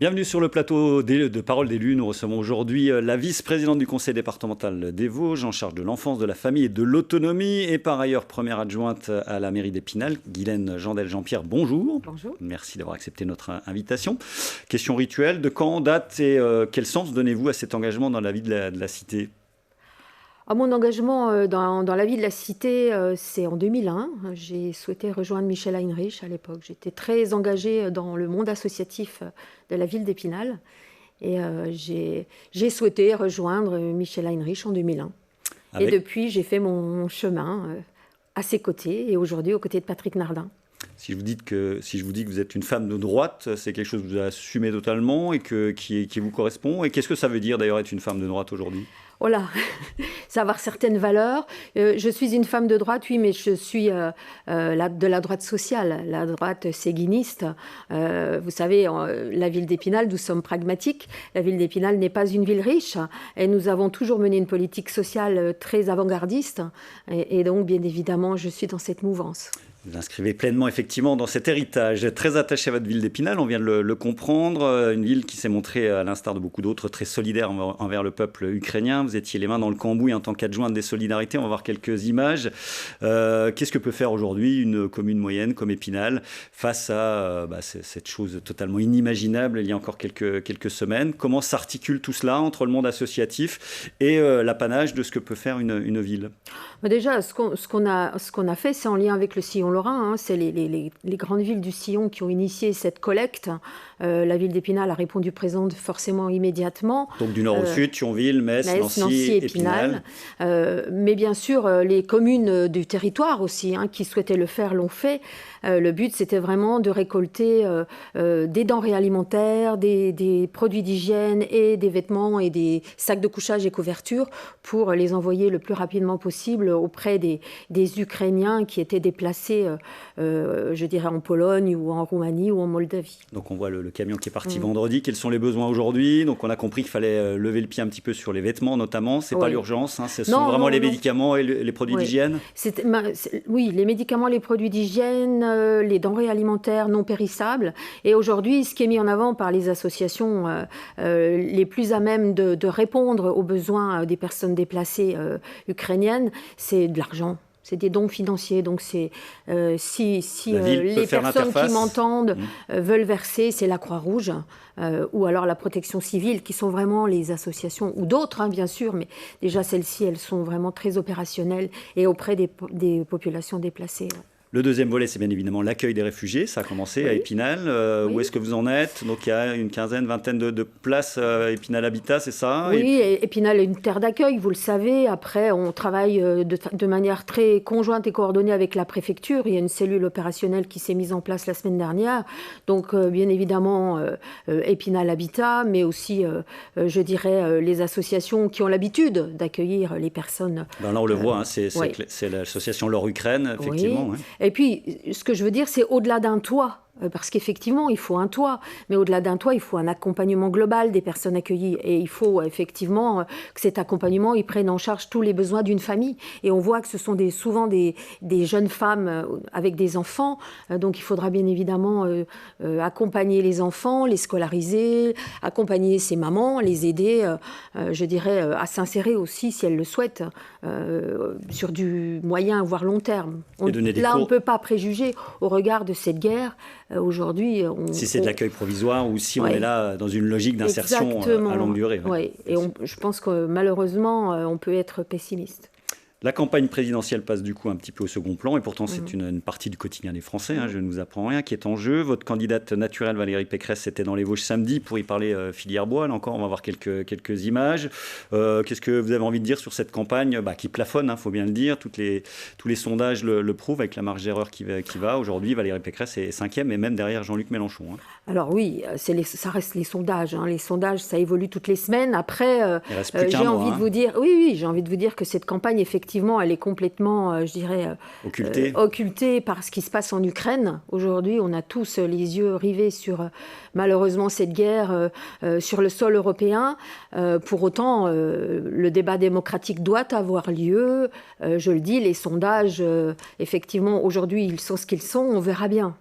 Bienvenue sur le plateau de Parole d'élus. Nous recevons aujourd'hui la vice-présidente du conseil départemental des Vosges, en charge de l'enfance, de la famille et de l'autonomie, et par ailleurs première adjointe à la mairie d'Épinal, Guylaine Jandel-Jean-Pierre. Bonjour. Bonjour. Merci d'avoir accepté notre invitation. Question rituelle, de quand date et quel sens donnez-vous à cet engagement dans la vie de la cité ? Mon engagement dans la vie de la cité, c'est en 2001. J'ai souhaité rejoindre Michel Heinrich à l'époque. J'étais très engagée dans le monde associatif de la ville d'Épinal. Et j'ai souhaité rejoindre Michel Heinrich en 2001. Et depuis, j'ai fait mon chemin à ses côtés et aujourd'hui aux côtés de Patrick Nardin. Si je vous dis que vous êtes une femme de droite, c'est quelque chose que vous assumez totalement et qui vous correspond. Et qu'est-ce que ça veut dire d'ailleurs être une femme de droite aujourd'hui ? Oh là, ça va avoir certaines valeurs. Je suis une femme de droite, oui, mais je suis de la droite sociale, la droite séguiniste. Vous savez, la ville d'Épinal, nous sommes pragmatiques. La ville d'Épinal n'est pas une ville riche et nous avons toujours mené une politique sociale très avant-gardiste. Et donc, bien évidemment, je suis dans cette mouvance. Vous inscrivez pleinement effectivement dans cet héritage. Très attaché à votre ville d'Épinal, on vient de le comprendre. Une ville qui s'est montrée, à l'instar de beaucoup d'autres, très solidaire envers le peuple ukrainien. Vous étiez les mains dans le cambouis en tant qu'adjointe des solidarités. On va voir quelques images. Qu'est-ce que peut faire aujourd'hui une commune moyenne comme Épinal face à cette chose totalement inimaginable il y a encore quelques semaines ? Comment s'articule tout cela entre le monde associatif et l'apanage de ce que peut faire une ville ? Déjà, ce qu'on a fait, c'est en lien avec le sillon lorrain. C'est les grandes villes du sillon qui ont initié cette collecte. La ville d'Épinal a répondu présente forcément immédiatement. Donc du nord au sud, Thionville, Metz, Nancy, Épinal. Mais bien sûr, les communes du territoire aussi qui souhaitaient le faire l'ont fait. Le but, c'était vraiment de récolter des denrées alimentaires, des produits d'hygiène et des vêtements et des sacs de couchage et couvertures pour les envoyer le plus rapidement possible auprès des Ukrainiens qui étaient déplacés, je dirais, en Pologne ou en Roumanie ou en Moldavie. Donc on voit le camion qui est parti vendredi. Quels sont les besoins aujourd'hui ? Donc on a compris qu'il fallait lever le pied un petit peu sur les vêtements notamment. C'est pas l'urgence, ce sont vraiment les médicaments et les produits d'hygiène ? Oui, les médicaments, les produits d'hygiène, les denrées alimentaires non périssables. Et aujourd'hui, ce qui est mis en avant par les associations les plus à même de répondre aux besoins des personnes déplacées ukrainiennes, c'est de l'argent. C'est des dons financiers. Donc, si les personnes qui m'entendent veulent verser, c'est la Croix-Rouge ou alors la Protection civile, qui sont vraiment les associations, ou d'autres, bien sûr, mais déjà celles-ci, elles sont vraiment très opérationnelles et auprès des populations déplacées. Le deuxième volet, c'est bien évidemment l'accueil des réfugiés. Ça a commencé à Épinal. Où est-ce que vous en êtes ? Donc, il y a une quinzaine, vingtaine de places à Épinal Habitat, c'est ça ? Oui, Épinal est une terre d'accueil, vous le savez. Après, on travaille de manière très conjointe et coordonnée avec la préfecture. Il y a une cellule opérationnelle qui s'est mise en place la semaine dernière. Donc, bien évidemment, Épinal Habitat, mais aussi, je dirais, les associations qui ont l'habitude d'accueillir les personnes. Là, on le voit, c'est l'association Laure-Ukraine, effectivement. Oui. Et puis, ce que je veux dire, c'est au-delà d'un toit. Parce qu'effectivement, il faut un toit. Mais au-delà d'un toit, il faut un accompagnement global des personnes accueillies. Et il faut effectivement que cet accompagnement, il prenne en charge tous les besoins d'une famille. Et on voit que ce sont souvent des jeunes femmes avec des enfants. Donc il faudra bien évidemment accompagner les enfants, les scolariser, accompagner ces mamans, les aider, je dirais, à s'insérer aussi, si elles le souhaitent, sur du moyen, voire long terme. On ne peut pas préjuger au regard de cette guerre. Aujourd'hui, si c'est de l'accueil provisoire ou si on est là dans une logique d'insertion à longue durée. Et je pense que malheureusement, on peut être pessimiste. La campagne présidentielle passe du coup un petit peu au second plan et pourtant c'est une partie du quotidien des Français, je ne vous apprends rien, qui est en jeu. Votre candidate naturelle Valérie Pécresse était dans les Vosges samedi pour y parler filière bois. Là encore, on va voir quelques images. Qu'est-ce que vous avez envie de dire sur cette campagne qui plafonne, faut bien le dire. Tous les sondages le prouvent avec la marge d'erreur qui va. Aujourd'hui, Valérie Pécresse est 5e et même derrière Jean-Luc Mélenchon. Alors oui, ça reste les sondages. Les sondages, ça évolue toutes les semaines. Après, j'ai envie de vous dire, j'ai envie de vous dire que cette campagne, effectivement, elle est complètement, je dirais, occultée par ce qui se passe en Ukraine. Aujourd'hui, on a tous les yeux rivés sur, malheureusement, cette guerre sur le sol européen. Pour autant, le débat démocratique doit avoir lieu. Je le dis, les sondages, effectivement, aujourd'hui, ils sont ce qu'ils sont. On verra bien.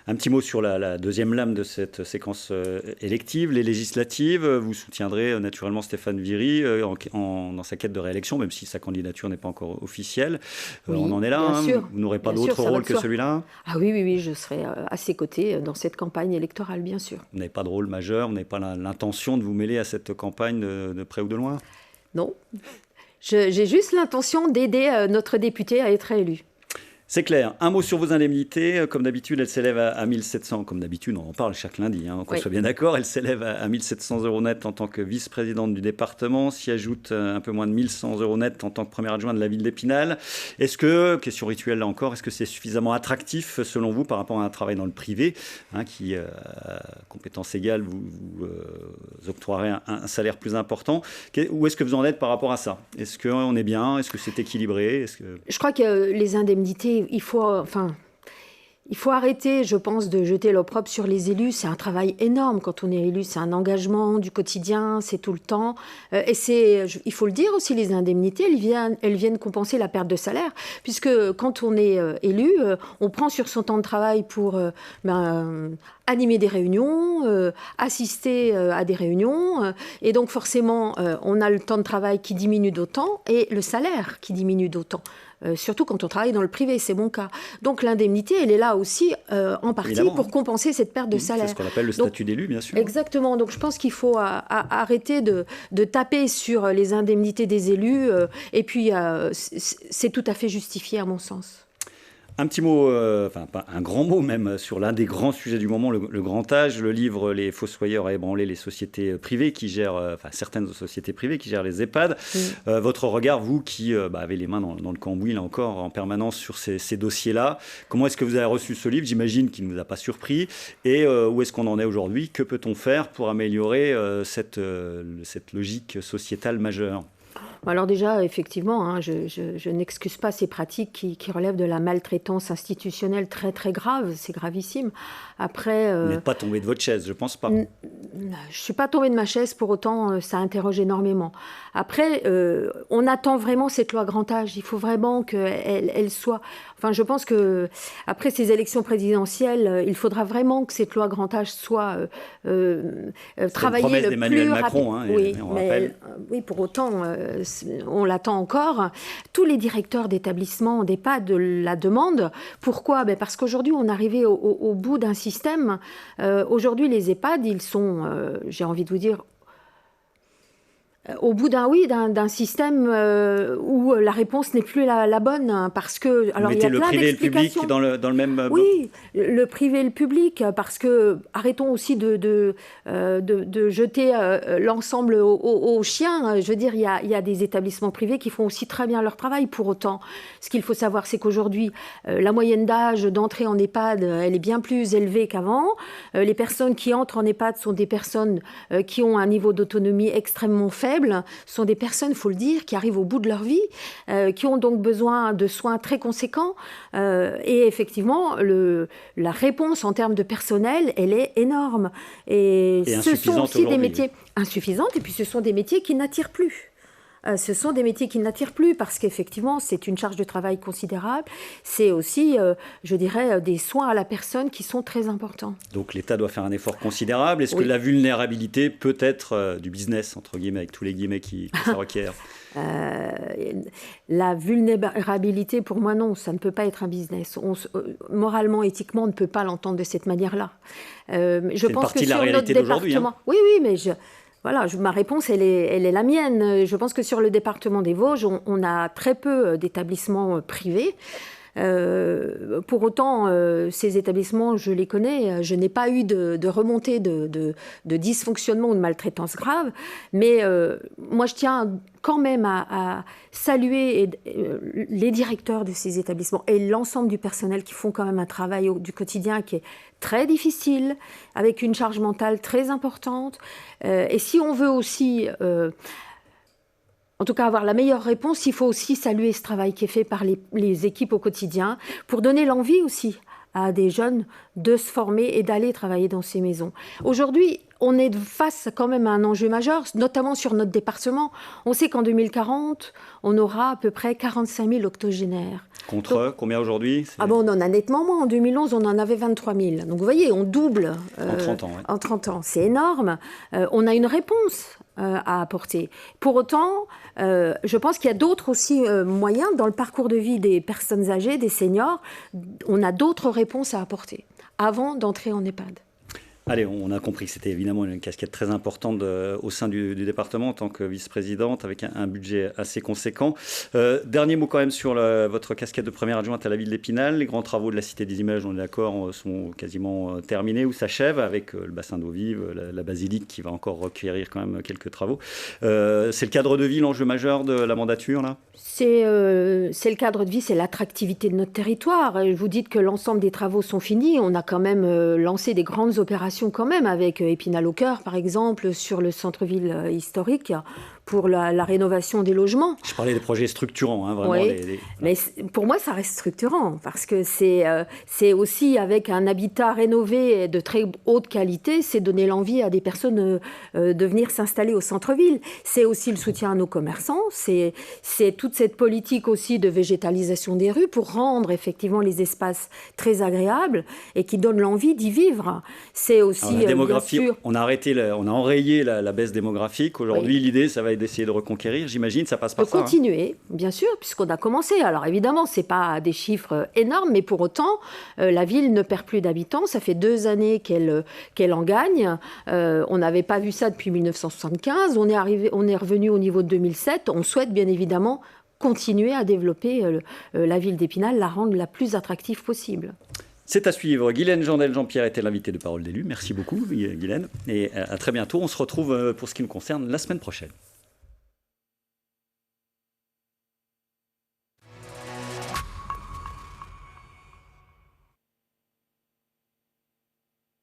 Un petit mot sur la deuxième lame de cette séquence élective, les législatives. Vous soutiendrez naturellement Stéphane Viry dans sa quête de réélection, même si sa candidature n'est pas encore officielle. Oui, on en est là, vous n'aurez pas d'autre rôle que celui-là? Ah oui, je serai à ses côtés dans cette campagne électorale, bien sûr. Vous n'avez pas de rôle majeur, vous n'avez pas l'intention de vous mêler à cette campagne de près ou de loin? Non, j'ai juste l'intention d'aider notre député à être élu. C'est clair. Un mot sur vos indemnités. Comme d'habitude, elles s'élèvent à 1 700. Comme d'habitude, on en parle chaque lundi, qu'on soit bien d'accord. Elles s'élèvent à 1 700 € net en tant que vice-présidente du département. S'y ajoute un peu moins de 1 100 € net en tant que première adjointe de la ville d'Épinal. Est-ce que, question rituelle là encore, est-ce que c'est suffisamment attractif selon vous par rapport à un travail dans le privé qui, à compétence égale, vous octroierez un salaire plus important? Où est-ce que vous en êtes par rapport à ça? Est-ce qu'on est bien? Est-ce que c'est équilibré? Je crois que les indemnités, il faut arrêter, je pense, de jeter l'opprobre sur les élus. C'est un travail énorme quand on est élu. C'est un engagement du quotidien, c'est tout le temps. Et il faut le dire aussi, les indemnités, elles viennent compenser la perte de salaire. Puisque quand on est élu, on prend sur son temps de travail pour animer des réunions, assister à des réunions. Et donc forcément, on a le temps de travail qui diminue d'autant et le salaire qui diminue d'autant. Surtout quand on travaille dans le privé, c'est mon cas. Donc l'indemnité, elle est là aussi en partie évidemment, pour compenser cette perte de salaire. C'est ce qu'on appelle le statut d'élu, bien sûr. Exactement. Donc je pense qu'il faut arrêter de taper sur les indemnités des élus. Et puis, c'est tout à fait justifié à mon sens. Un petit mot, pas un grand mot même, sur l'un des grands sujets du moment, le grand âge. Le livre « Les fossoyeurs à ébranler les sociétés privées qui gèrent, certaines sociétés privées qui gèrent les EHPAD ». Votre regard, vous qui avez les mains dans le cambouis, là encore, en permanence sur ces dossiers-là, comment est-ce que vous avez reçu ce livre? J'imagine qu'il ne vous a pas surpris. Et où est-ce qu'on en est aujourd'hui? Que peut-on faire pour améliorer cette logique sociétale majeure? Alors déjà, effectivement, je n'excuse pas ces pratiques qui relèvent de la maltraitance institutionnelle très très grave, c'est gravissime. Après, vous n'êtes pas tombé de votre chaise, je pense pas. Je ne suis pas tombée de ma chaise, pour autant ça interroge énormément. Après, on attend vraiment cette loi grand âge, il faut vraiment qu'elle soit... Enfin, je pense qu'après ces élections présidentielles, il faudra vraiment que cette loi grand âge soit travaillée le plus Macron, rapidement. Oui, pour autant... on l'attend encore. Tous les directeurs d'établissements, d'EHPAD la demandent. Pourquoi? Parce qu'aujourd'hui, on est arrivé au bout d'un système. Aujourd'hui, les EHPAD, ils sont, j'ai envie de vous dire, au bout d'un système où la réponse n'est plus la bonne, parce que... Alors, il y a le privé et le public dans le même... Oui, le privé et le public, parce que arrêtons aussi de jeter l'ensemble aux chiens. Je veux dire, il y a des établissements privés qui font aussi très bien leur travail. Pour autant, ce qu'il faut savoir, c'est qu'aujourd'hui, la moyenne d'âge d'entrée en EHPAD, elle est bien plus élevée qu'avant. Les personnes qui entrent en EHPAD sont des personnes qui ont un niveau d'autonomie extrêmement faible. Sont des personnes, il faut le dire, qui arrivent au bout de leur vie, qui ont donc besoin de soins très conséquents. Et effectivement, la réponse en termes de personnel, elle est énorme. Et ce sont aussi des métiers insuffisantes, et puis ce sont des métiers qui n'attirent plus. Ce sont des métiers qui n'attirent plus parce qu'effectivement, c'est une charge de travail considérable. C'est aussi, je dirais, des soins à la personne qui sont très importants. Donc l'État doit faire un effort considérable. Est-ce que la vulnérabilité peut être du business, entre guillemets, avec tous les guillemets que ça requiert? La vulnérabilité, pour moi, non, ça ne peut pas être un business. Moralement, éthiquement, on ne peut pas l'entendre de cette manière-là. Je pense que sur notre département... Oui, mais voilà, ma réponse, elle est la mienne. Je pense que sur le département des Vosges, on a très peu d'établissements privés. Pour autant, ces établissements, je les connais. Je n'ai pas eu de remontée de dysfonctionnement ou de maltraitance grave. Mais moi, je tiens quand même à saluer les directeurs de ces établissements et l'ensemble du personnel qui font quand même un travail du quotidien qui est très difficile, avec une charge mentale très importante. Et si on veut aussi... en tout cas, avoir la meilleure réponse, il faut aussi saluer ce travail qui est fait par les équipes au quotidien pour donner l'envie aussi à des jeunes de se former et d'aller travailler dans ces maisons. Aujourd'hui, on est face quand même à un enjeu majeur, notamment sur notre département. On sait qu'en 2040, on aura à peu près 45 000 octogénaires. Contre combien aujourd'hui? On en a nettement moins. En 2011, on en avait 23 000. Donc vous voyez, on double en 30 ans. Ouais. En 30 ans. C'est énorme. On a une réponse à apporter. Pour autant, je pense qu'il y a d'autres aussi moyens dans le parcours de vie des personnes âgées, des seniors. On a d'autres réponses à apporter avant d'entrer en EHPAD. Allez, on a compris que c'était évidemment une casquette très importante au sein du département en tant que vice-présidente, avec un budget assez conséquent. Dernier mot quand même sur votre casquette de première adjointe à la ville d'Épinal. Les grands travaux de la Cité des Images, on est d'accord, sont quasiment terminés ou s'achèvent, avec le bassin d'eau vive, la basilique qui va encore requérir quand même quelques travaux. C'est le cadre de vie, l'enjeu majeur de la mandature, là ? C'est le cadre de vie, c'est l'attractivité de notre territoire. Vous dites que l'ensemble des travaux sont finis. On a quand même lancé des grandes opérations quand même avec Épinal au cœur, par exemple, sur le centre-ville historique pour la rénovation des logements. Je parlais des projets structurants, hein, vraiment. Oui, mais pour moi, ça reste structurant parce que c'est aussi avec un habitat rénové de très haute qualité, c'est donner l'envie à des personnes de venir s'installer au centre-ville. C'est aussi le soutien à nos commerçants, c'est toute cette politique aussi de végétalisation des rues pour rendre effectivement les espaces très agréables et qui donnent l'envie d'y vivre. C'est aussi, la démographie, bien sûr, on a enrayé la baisse démographique. Aujourd'hui, oui. L'idée, ça va être d'essayer de reconquérir, j'imagine, ça passe par ça. Continuer, bien sûr, puisqu'on a commencé. Alors évidemment, ce n'est pas des chiffres énormes, mais pour autant, la ville ne perd plus d'habitants. Ça fait 2 années qu'elle en gagne. On n'avait pas vu ça depuis 1975. On est revenu au niveau de 2007. On souhaite bien évidemment continuer à développer la ville d'Épinal, la rendre la plus attractive possible. C'est à suivre. Guylaine Jandel-Jean-Pierre était l'invité de Parole d'élu. Merci beaucoup, Guylaine. Et à très bientôt. On se retrouve pour ce qui nous concerne la semaine prochaine.